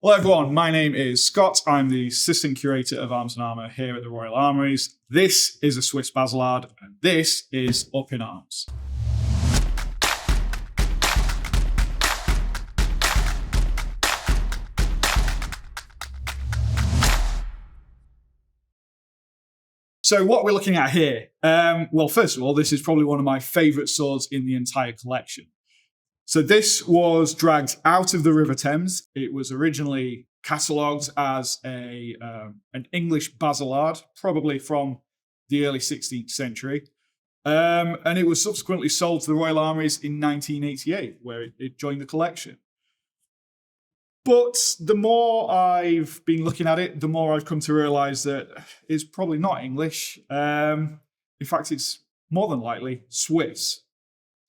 Hello everyone, my name is Scott. I'm the Assistant Curator of Arms and Armour here at the Royal Armouries. This is a Swiss Baselard, and this is Up in Arms. So what we're looking at here, well, first of all, this is probably one of my favourite swords in the entire collection. So this was dragged out of the River Thames. It was originally catalogued as an English Baselard, probably from the early 16th century. And it was subsequently sold to the Royal Armouries in 1988, where it joined the collection. But the more I've been looking at it, the more I've come to realise that it's probably not English. In fact, it's more than likely Swiss.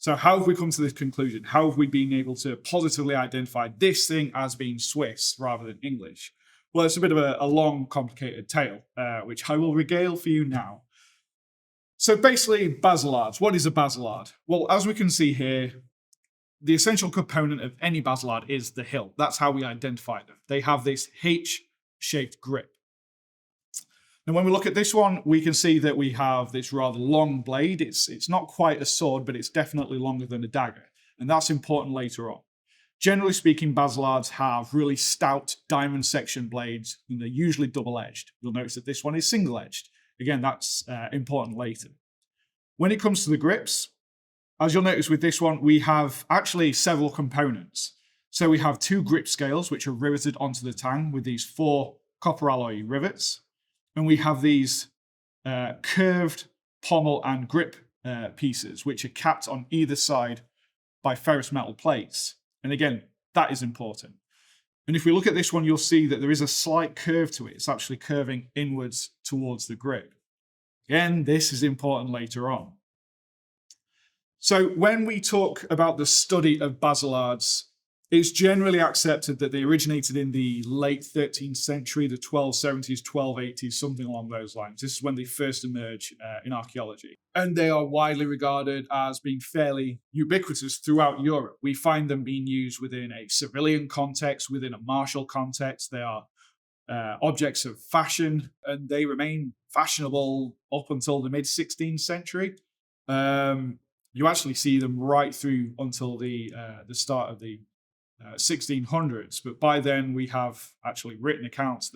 So how have we come to this conclusion? How have we been able to positively identify this thing as being Swiss rather than English? Well, it's a bit of a long, complicated tale, which I will regale for you now. So basically, Baselards. What is a Baselard? Well, as we can see here, the essential component of any Baselard is the hilt. That's how we identify them. They have this H-shaped grip. And when we look at this one, we can see that we have this rather long blade. It's not quite a sword, but it's definitely longer than a dagger. And that's important later on. Generally speaking, Baselards have really stout diamond section blades, and they're usually double-edged. You'll notice that this one is single-edged. Again, that's important later. When it comes to the grips, as you'll notice with this one, we have actually several components. So we have two grip scales, which are riveted onto the tang with these 4 copper alloy rivets. And we have these curved pommel and grip pieces, which are capped on either side by ferrous metal plates. And again, that is important. And if we look at this one, you'll see that there is a slight curve to it. It's actually curving inwards towards the grip. Again, this is important later on. So when we talk about the study of Baselards, it's generally accepted that they originated in the late 13th century, the 1270s, 1280s, something along those lines. This is when they first emerge in archaeology. And they are widely regarded as being fairly ubiquitous throughout Europe. We find them being used within a civilian context, within a martial context. They are objects of fashion, and they remain fashionable up until the mid-16th century. You actually see them right through until the start of the 1600s, but by then we have actually written accounts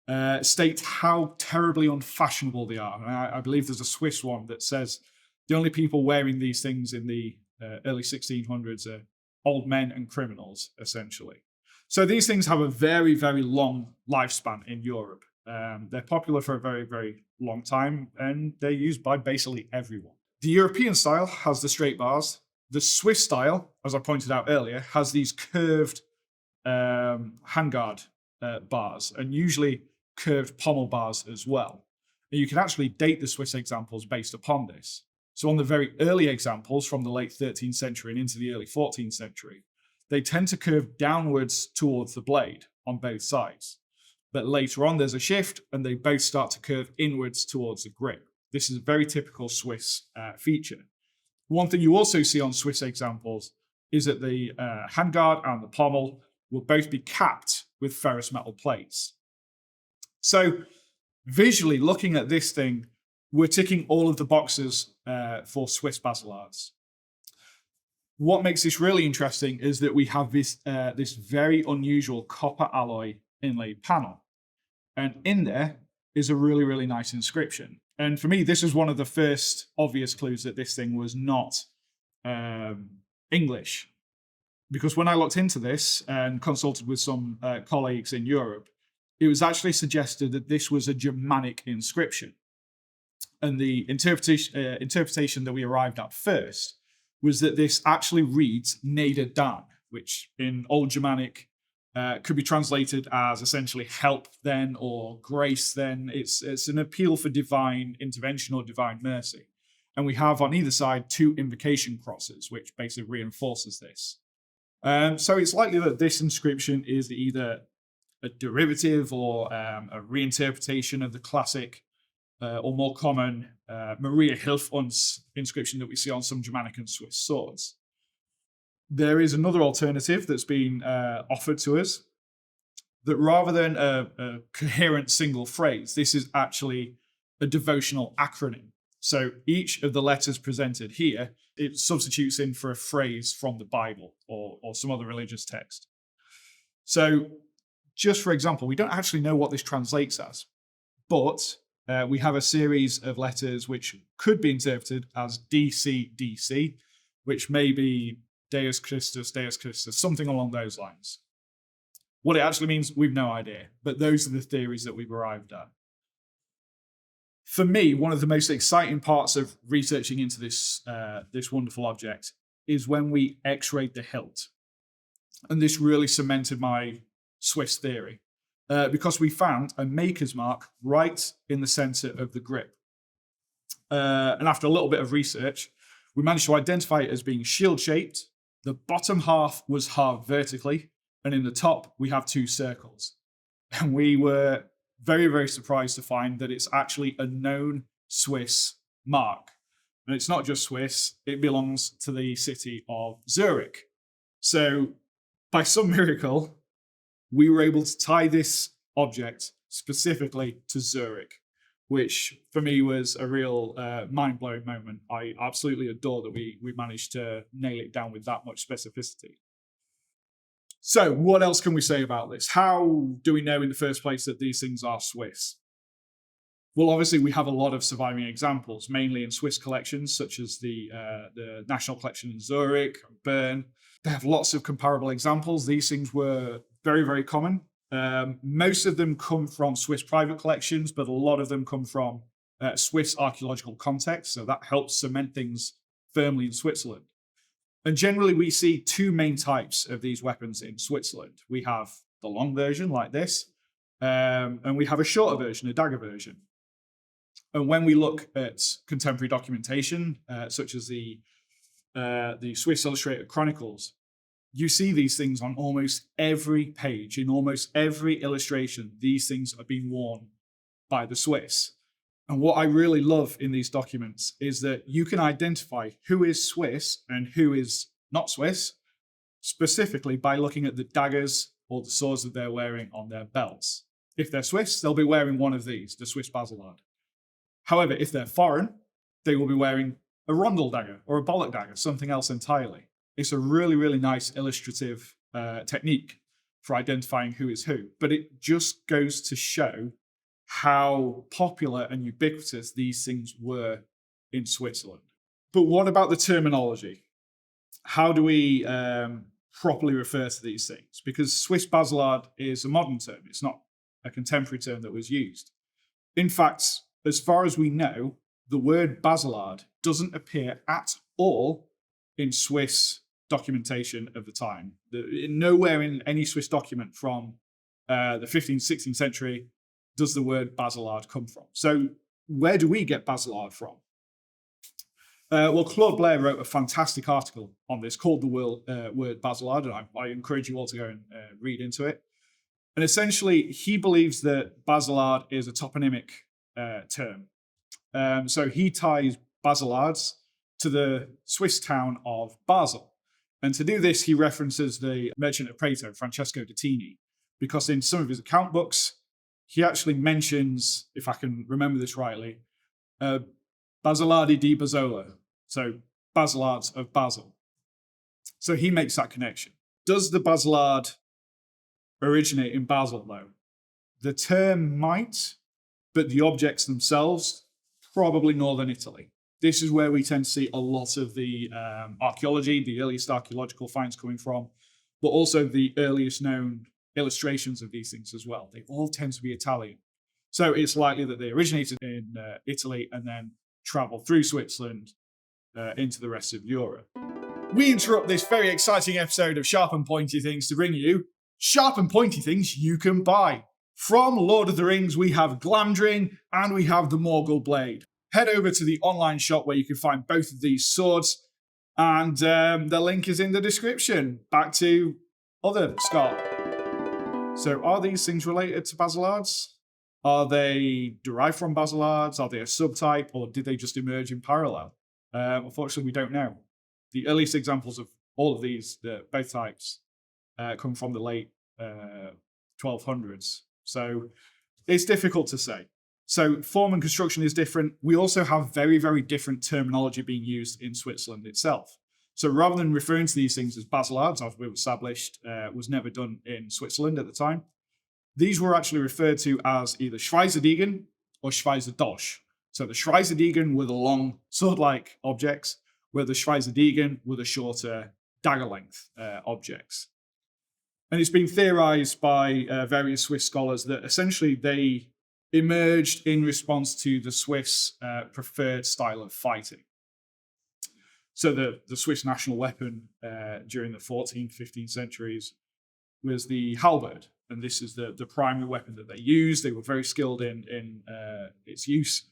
that state how terribly unfashionable they are. And I believe there's a Swiss one that says the only people wearing these things in the early 1600s are old men and criminals, essentially. So these things have a very, very long lifespan in Europe. They're popular for a very, very long time, and they're used by basically everyone. The European style has the straight bars. The Swiss style, as I pointed out earlier, has these curved handguard bars, and usually curved pommel bars as well. And you can actually date the Swiss examples based upon this. So on the very early examples from the late 13th century and into the early 14th century, they tend to curve downwards towards the blade on both sides. But later on, there's a shift, and they both start to curve inwards towards the grip. This is a very typical Swiss feature. One thing you also see on Swiss examples is that the handguard and the pommel will both be capped with ferrous metal plates. So visually looking at this thing, we're ticking all of the boxes for Swiss Baselards. What makes this really interesting is that we have this very unusual copper alloy inlaid panel. And in there is a really, really nice inscription. And for me, this is one of the first obvious clues that this thing was not English. Because when I looked into this and consulted with some colleagues in Europe, it was actually suggested that this was a Germanic inscription. And the interpretation that we arrived at first was that this actually reads Neder Dan, which in Old Germanic could be translated as essentially help then or grace then. It's an appeal for divine intervention or divine mercy. And we have on either side 2 invocation crosses, which basically reinforces this. So it's likely that this inscription is either a derivative or a reinterpretation of the classic or more common Maria Hilf uns inscription that we see on some Germanic and Swiss swords. There is another alternative that's been offered to us, that rather than a coherent single phrase, this is actually a devotional acronym. So each of the letters presented here, it substitutes in for a phrase from the Bible or some other religious text. So just for example, we don't actually know what this translates as, but we have a series of letters which could be interpreted as DCDC, which may be Deus Christus, something along those lines. What it actually means, we've no idea, but those are the theories that we've arrived at. For me, one of the most exciting parts of researching into this wonderful object is when we x-rayed the hilt. And this really cemented my Swiss theory because we found a maker's mark right in the center of the grip. And after a little bit of research, we managed to identify it as being shield-shaped. The bottom half was halved vertically, and in the top, we have 2 circles. And we were very, very surprised to find that it's actually a known Swiss mark. And it's not just Swiss, it belongs to the city of Zurich. So by some miracle, we were able to tie this object specifically to Zurich, which for me was a real mind-blowing moment. I absolutely adore that we managed to nail it down with that much specificity. So what else can we say about this? How do we know in the first place that these things are Swiss? Well, obviously we have a lot of surviving examples, mainly in Swiss collections, such as the National Collection in Zurich, Bern. They have lots of comparable examples. These things were very, very common. Most of them come from Swiss private collections, but a lot of them come from Swiss archaeological context. So that helps cement things firmly in Switzerland. And generally, we see 2 main types of these weapons in Switzerland. We have the long version like this, and we have a shorter version, a dagger version. And when we look at contemporary documentation, such as the Swiss Illustrated Chronicles, you see these things on almost every page. In almost every illustration, these things are being worn by the Swiss. And what I really love in these documents is that you can identify who is Swiss and who is not Swiss, specifically by looking at the daggers or the swords that they're wearing on their belts. If they're Swiss, they'll be wearing one of these, the Swiss Baselard. However, if they're foreign, they will be wearing a rondel dagger or a bollock dagger, something else entirely. It's a really, really nice illustrative technique for identifying who is who, but it just goes to show how popular and ubiquitous these things were in Switzerland. But what about the terminology? How do we properly refer to these things? Because Swiss Baselard is a modern term. It's not a contemporary term that was used. In fact, as far as we know, the word Baselard doesn't appear at all in Swiss documentation of the time. Nowhere in any Swiss document from the 15th, 16th century does the word Baselard come from. So where do we get Baselard from? Well, Claude Blair wrote a fantastic article on this called The Word Baselard, and I encourage you all to go and read into it. And essentially, he believes that Baselard is a toponymic term. So he ties Baselards to the Swiss town of Basel. And to do this, he references the merchant of Prato, Francesco de Tini, because in some of his account books, he actually mentions, if I can remember this rightly, Baselardi di Basola, so Baselards of Basel. So he makes that connection. Does the Baselard originate in Basel, though? The term might, but the objects themselves, probably northern Italy. This is where we tend to see a lot of the archaeology, the earliest archaeological finds coming from, but also the earliest known illustrations of these things as well. They all tend to be Italian. So it's likely that they originated in Italy and then traveled through Switzerland into the rest of Europe. We interrupt this very exciting episode of Sharp and Pointy Things to bring you sharp and pointy things you can buy. From Lord of the Rings, we have Glamdring and we have the Morgul Blade. Head over to the online shop where you can find both of these swords, and the link is in the description. Back to other Scot. So are these things related to Baselards? Are they derived from Baselards? Are they a subtype, or did they just emerge in parallel? Unfortunately, we don't know. The earliest examples of all of these, both types, come from the late 1200s. So it's difficult to say. So form and construction is different. We also have very, very different terminology being used in Switzerland itself. So rather than referring to these things as Baselards, as we've established, was never done in Switzerland at the time, these were actually referred to as either Schweizerdegen or Schweizerdosch. So the Schweizerdegen were the long sword-like objects, where the Schweizerdegen were the shorter dagger-length objects. And it's been theorized by various Swiss scholars that essentially they emerged in response to the Swiss preferred style of fighting. So the Swiss national weapon during the 14th, 15th centuries was the halberd. And this is the primary weapon that they used. They were very skilled in its use.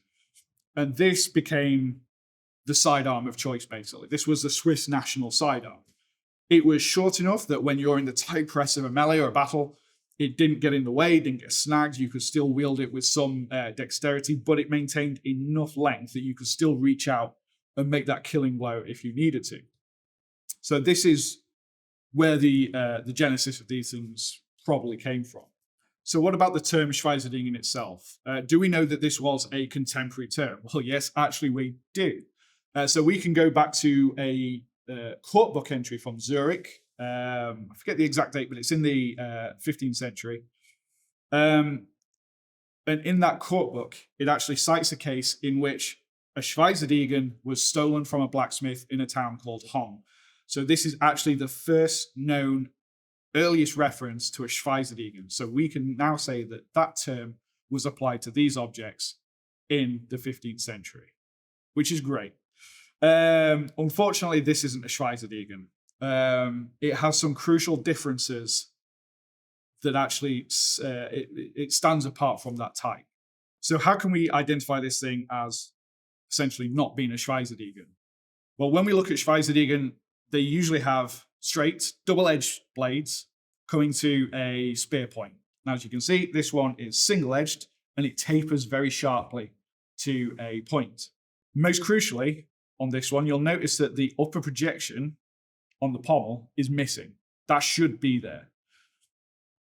And this became the sidearm of choice, basically. This was the Swiss national sidearm. It was short enough that when you're in the tight press of a melee or a battle, it didn't get in the way, didn't get snagged. You could still wield it with some dexterity, but it maintained enough length that you could still reach out and make that killing blow if you needed to. So this is where the genesis of these things probably came from. So what about the term Schweizerdingen itself? Do we know that this was a contemporary term? Well, yes, actually we do. So we can go back to a court book entry from Zurich. I forget the exact date, but it's in the 15th century. And in that court book, it actually cites a case in which a Schweizerdegen was stolen from a blacksmith in a town called Hong. So this is actually the first known earliest reference to a Schweizerdegen. So we can now say that that term was applied to these objects in the 15th century, which is great. Unfortunately, this isn't a Schweizerdegen. It has some crucial differences that actually it stands apart from that type. So how can we identify this thing as essentially not being a Schweizerdegen? Well, when we look at Schweizerdegen, they usually have straight, double-edged blades coming to a spear point. Now, as you can see, this one is single-edged and it tapers very sharply to a point. Most crucially, on this one, you'll notice that the upper projection on the pommel is missing. That should be there.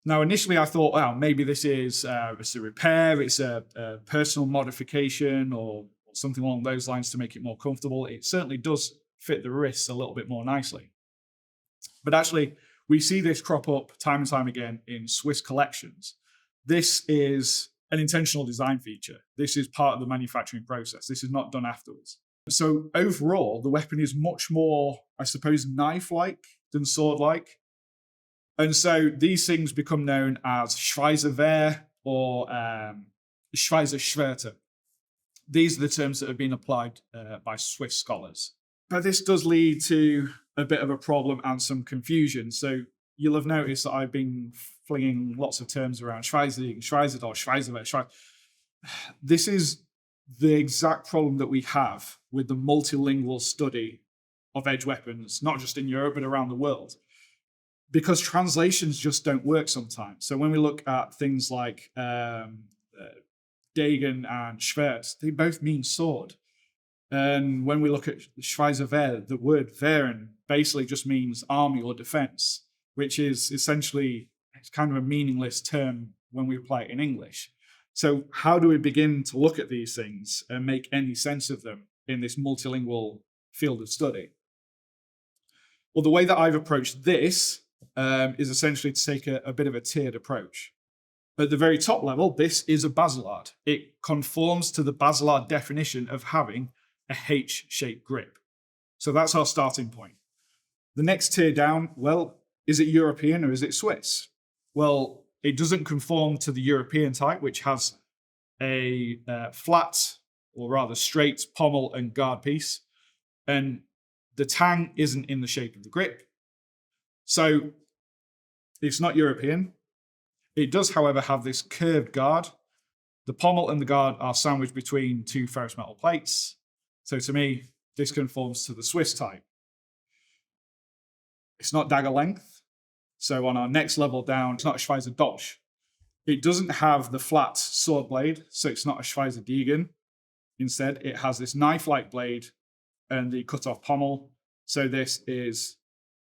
Now, initially I thought, wow, maybe this is it's a repair, it's a personal modification or something along those lines to make it more comfortable. It certainly does fit the wrists a little bit more nicely. But actually, we see this crop up time and time again in Swiss collections. This is an intentional design feature. This is part of the manufacturing process. This is not done afterwards. So overall, the weapon is much more, I suppose, knife-like than sword-like. And so these things become known as Schweizerwehr or Schweizerschwerter. These are the terms that have been applied by Swiss scholars. But this does lead to a bit of a problem and some confusion. So you'll have noticed that I've been flinging lots of terms around Schweizerdegen, Schweizerdosch, Schweizerwehr. This is the exact problem that we have with the multilingual study of edge weapons, not just in Europe, but around the world. Because translations just don't work sometimes. So when we look at things like Degen and Schwert, they both mean sword. And when we look at Schweizerwehr, the word Wehren basically just means army or defense, which is essentially it's kind of a meaningless term when we apply it in English. So how do we begin to look at these things and make any sense of them in this multilingual field of study? Well, the way that I've approached this is essentially to take a bit of a tiered approach. At the very top level, this is a Baselard. It conforms to the Baselard definition of having a H-shaped grip. So that's our starting point. The next tier down, well, is it European or is it Swiss? Well, it doesn't conform to the European type, which has a flat, or rather straight, pommel and guard piece. And the tang isn't in the shape of the grip. So it's not European. It does, however, have this curved guard. The pommel and the guard are sandwiched between two ferrous metal plates. So to me, this conforms to the Swiss type. It's not dagger length. So on our next level down, it's not a Schweizerdosch. It doesn't have the flat sword blade, so it's not a Schweizerdegen. Instead, it has this knife-like blade and the cut-off pommel. So this is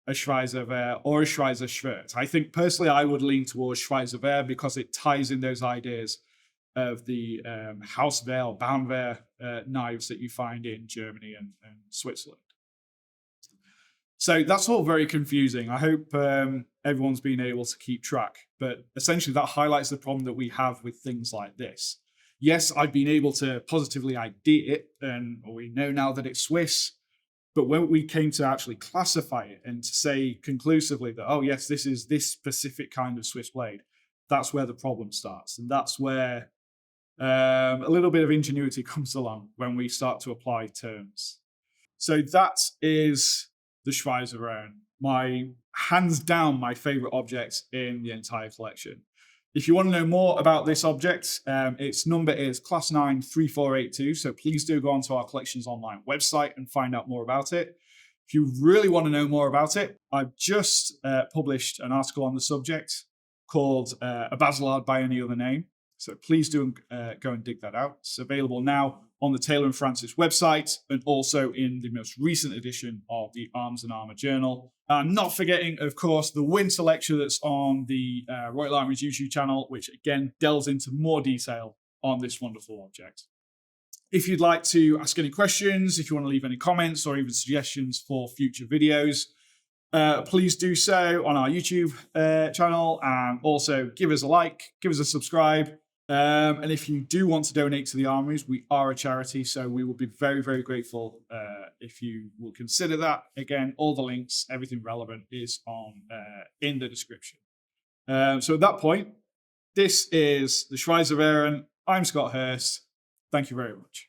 a Schweizerwehr or a Schweizer Schwert. I think personally I would lean towards Schweizerwehr because it ties in those ideas of the Hauswehr or Baumwehr knives that you find in Germany and Switzerland. So that's all very confusing. I hope everyone's been able to keep track, but essentially that highlights the problem that we have with things like this. Yes, I've been able to positively ID it, and we know now that it's Swiss, but when we came to actually classify it and to say conclusively that, oh yes, this is this specific kind of Swiss blade, that's where the problem starts. And that's where a little bit of ingenuity comes along when we start to apply terms. So that is the Schweizerwehr, my hands down my favorite object in the entire collection. If you want to know more about this object, its number is class 93482. So please do go onto our collections online website and find out more about it. If you really want to know more about it, I've just published an article on the subject called A Baselard by Any Other Name. So please do go and dig that out. It's available now on the Taylor and Francis website and also in the most recent edition of the Arms and Armour Journal. Not forgetting, of course, the winter lecture that's on the Royal Armouries YouTube channel, which again delves into more detail on this wonderful object. If you'd like to ask any questions, if you want to leave any comments or even suggestions for future videos, please do so on our YouTube channel, and also give us a like, give us a subscribe. And if you do want to donate to the Armouries, we are a charity, so we will be very, very grateful if you will consider that. Again, all the links, everything relevant is on in the description. So at that point, this is the Schweizerwehr. I'm Scot Hurst. Thank you very much.